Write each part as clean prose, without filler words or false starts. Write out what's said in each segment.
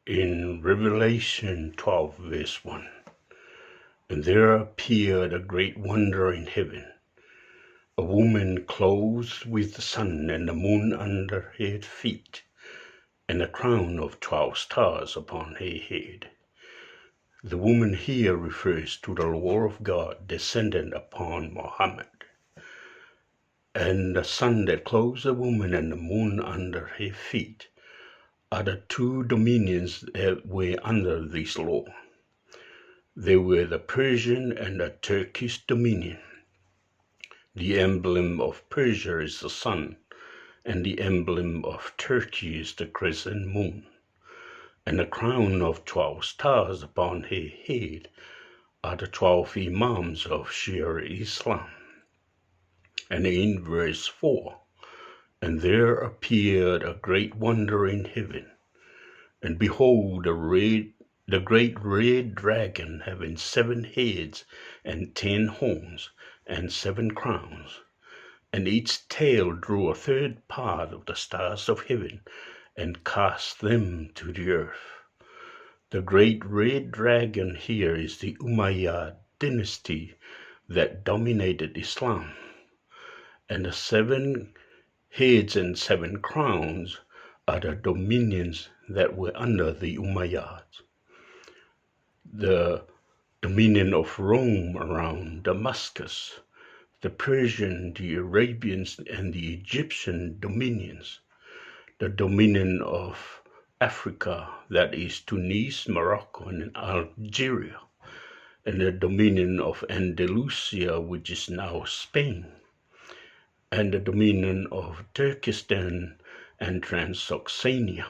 In Revelation 12, verse 1, and there appeared a great wonder in heaven, a woman clothed with the sun and the moon under her feet, and a crown of 12 stars upon her head. The woman here refers to the law of God descended upon Muhammad. And the sun that clothes the woman and the moon under her feet are the two dominions that were under this law. They were the Persian and the Turkish dominion. The emblem of Persia is the sun, and the emblem of Turkey is the crescent moon. And the crown of 12 stars upon her head are the 12 Imams of Shia Islam. And in verse 4, and there appeared a great wonder in heaven, and behold, the great red dragon having 7 heads and 10 horns and 7 crowns, and its tail drew a third part of the stars of heaven and cast them to the earth. The great red dragon here is the Umayyad dynasty that dominated Islam, and the 7 heads and 7 crowns are the dominions that were under the Umayyads. The dominion of Rome around Damascus, the Persian, the Arabians, and the Egyptian dominions, the dominion of Africa, that is Tunis, Morocco, and Algeria, and the dominion of Andalusia, which is now Spain, and the dominion of Turkestan and Transoxania.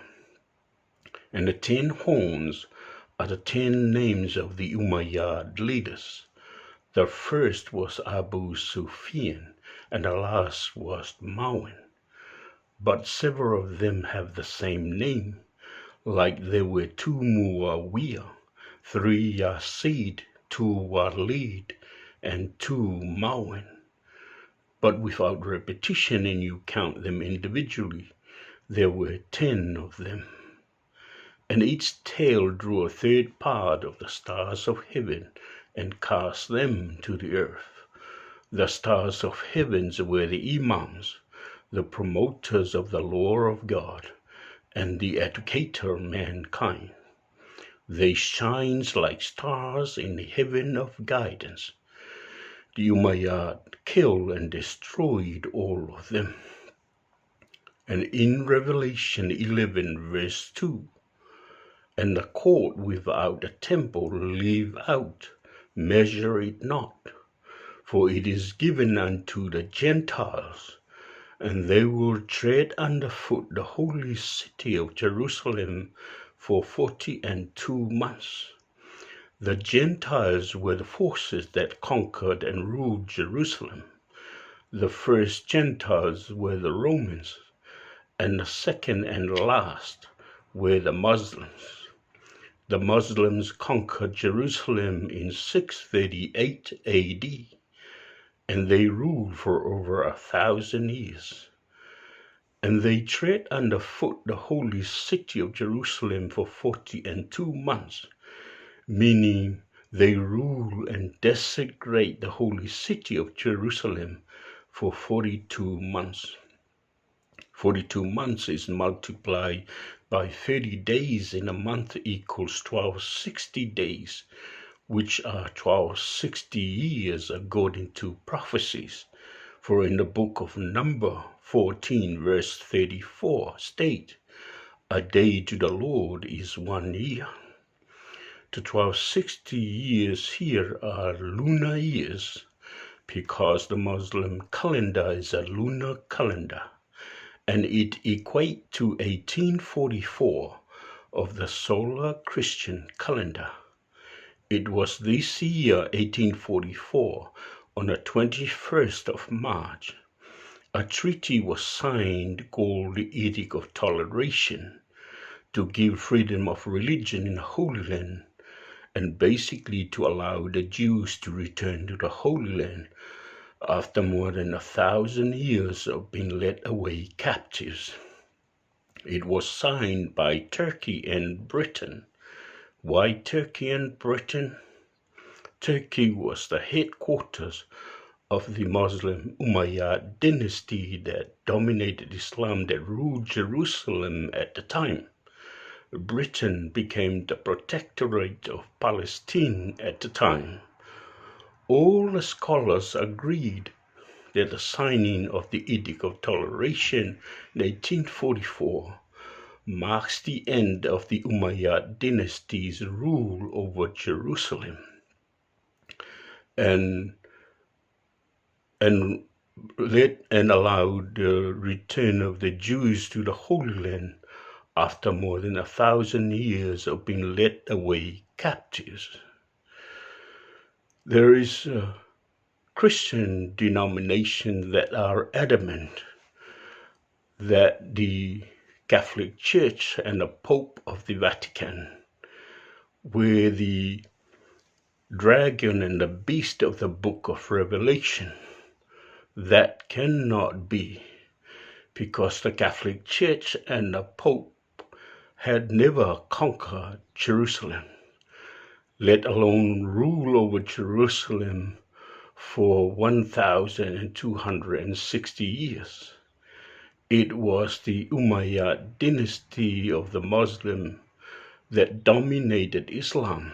And the 10 horns are the 10 names of the Umayyad leaders. The first was Abu Sufyan, and the last was Marwan. But several of them have the same name, like there were 2 Muawiyah, 3 Yazid, 2 Walid, and 2 Marwan. But without repetition, and you count them individually, there were 10 of them. And each tail drew a third part of the stars of heaven and cast them to the earth. The stars of heavens were the Imams, the promoters of the law of God, and the educator of mankind. They shine like stars in the heaven of guidance. The Umayyad killed and destroyed all of them. And in Revelation 11, verse 2, and the court without the temple leave out, measure it not, for it is given unto the Gentiles, and they will tread underfoot the holy city of Jerusalem for 42 months. The Gentiles were the forces that conquered and ruled Jerusalem. The first Gentiles were the Romans, and the second and last were the Muslims. The Muslims conquered Jerusalem in 638 AD, and they ruled for over 1,000 years. And they tread underfoot the holy city of Jerusalem for 42 months, meaning they rule and desecrate the holy city of Jerusalem for 42 months. 42 months is multiplied by 30 days in a month equals 1260 days, which are 1260 years according to prophecies. For in the book of Number 14 verse 34 state, a day to the Lord is 1 year. The 1260 years here are lunar years, because the Muslim calendar is a lunar calendar, and it equates to 1844 of the solar Christian calendar. It was this year, 1844, on the 21st of March, a treaty was signed called the Edict of Toleration to give freedom of religion in the Holy Land, and basically to allow the Jews to return to the Holy Land after more than 1,000 years of being led away captives. It was signed by Turkey and Britain. Why Turkey and Britain? Turkey was the headquarters of the Muslim Umayyad dynasty that dominated Islam, that ruled Jerusalem at the time. Britain became the protectorate of Palestine at the time. All the scholars agreed that the signing of the Edict of Toleration in 1844 marks the end of the Umayyad dynasty's rule over Jerusalem and allowed the return of the Jews to the Holy Land after more than 1,000 years of being led away captives. There is a Christian denomination that are adamant that the Catholic Church and the Pope of the Vatican were the dragon and the beast of the book of Revelation. That cannot be, because the Catholic Church and the Pope had never conquered Jerusalem, let alone rule over Jerusalem for 1,260 years. It was the Umayyad dynasty of the Muslim that dominated Islam,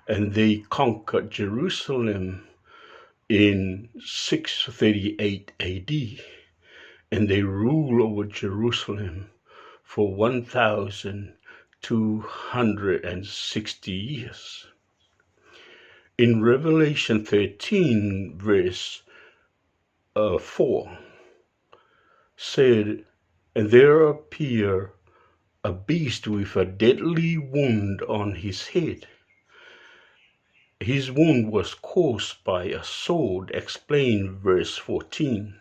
and they conquered Jerusalem in 638 AD, and they ruled over Jerusalem for 1,260 years. In Revelation 13, verse 4, said, "And there appeared a beast with a deadly wound on his head. His wound was caused by a sword," explained verse 14.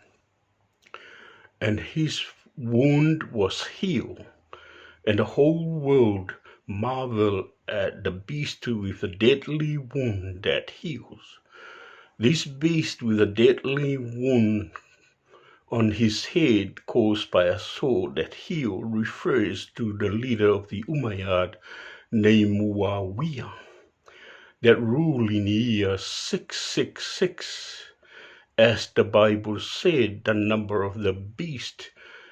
"And his wound was healed, and the whole world marveled at the beast with a deadly wound that heals." This beast with a deadly wound on his head caused by a sword that healed refers to the leader of the Umayyad named Muawiyah, that ruled in the year 666. As the Bible said, the number of the beast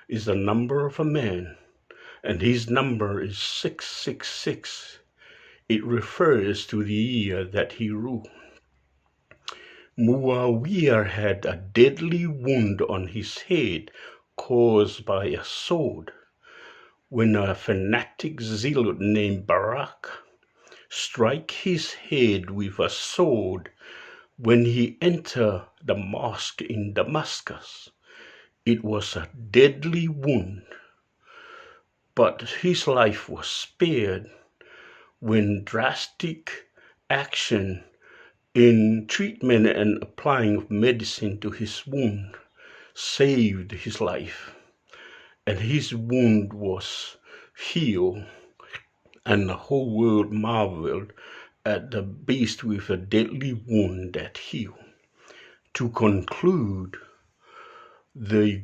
is the number of a man, and his number is 666. It refers to the year that he ruled. Muawiyah had a deadly wound on his head caused by a sword. When a fanatic zealot named Barak struck his head with a sword when he entered the mosque in Damascus, it was a deadly wound, but his life was spared when drastic action in treatment and applying of medicine to his wound saved his life, and his wound was healed, and the whole world marveled at the beast with a deadly wound that healed. To conclude, the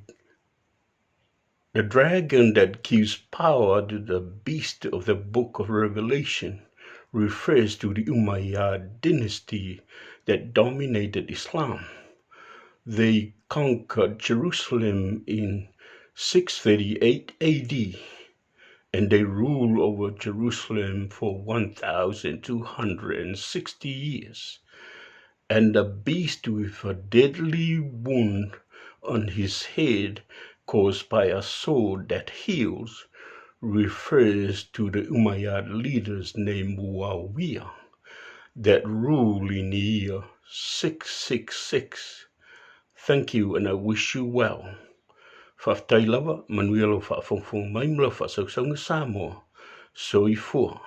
dragon that gives power to the beast of the book of Revelation refers to the Umayyad dynasty that dominated Islam. They conquered Jerusalem in 638 AD, and they ruled over Jerusalem for 1,260 years. And the beast with a deadly wound on his head caused by a sword that heals refers to the Umayyad leaders named Muawiyah that ruled in the year 666. Thank you, and I wish you well. Whaftai lava, manuelo whaafongfong maimla whaasausaunga Samoa. Soifua.